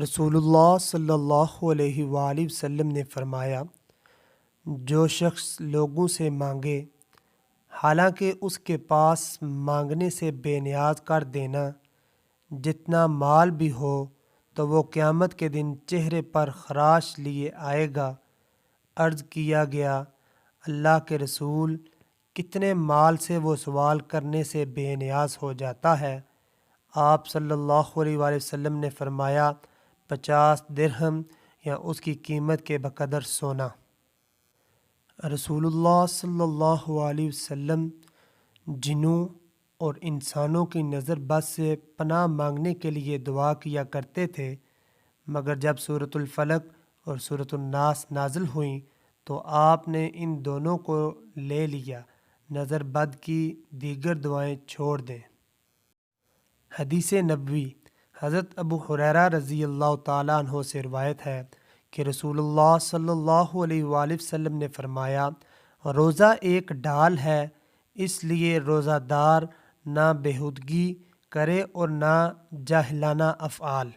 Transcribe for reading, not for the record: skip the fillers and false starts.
رسول اللہ صلی اللہ علیہ وآلہ وسلم نے فرمایا، جو شخص لوگوں سے مانگے حالانکہ اس کے پاس مانگنے سے بے نیاز کر دینا، جتنا مال بھی ہو، تو وہ قیامت کے دن چہرے پر خراش لیے آئے گا۔ عرض کیا گیا، اللہ کے رسول، کتنے مال سے وہ سوال کرنے سے بے نیاز ہو جاتا ہے؟ آپ صلی اللہ علیہ وآلہ وسلم نے فرمایا، 50 درہم یا اس کی قیمت کے بقدر سونا۔ رسول اللہ صلی اللہ علیہ وسلم جنوں اور انسانوں کی نظر بد سے پناہ مانگنے کے لیے دعا کیا کرتے تھے، مگر جب سورۃ الفلق اور سورۃ الناس نازل ہوئیں تو آپ نے ان دونوں کو لے لیا، نظر بد کی دیگر دعائیں چھوڑ دیں۔ حدیث نبوی، حضرت ابو ہریرہ رضی اللہ تعالیٰ عنہ سے روایت ہے کہ رسول اللہ صلی اللہ علیہ وآلہ وسلم نے فرمایا، روزہ ایک ڈھال ہے، اس لیے روزہ دار نہ بیہودگی کرے اور نہ جاہلانہ افعال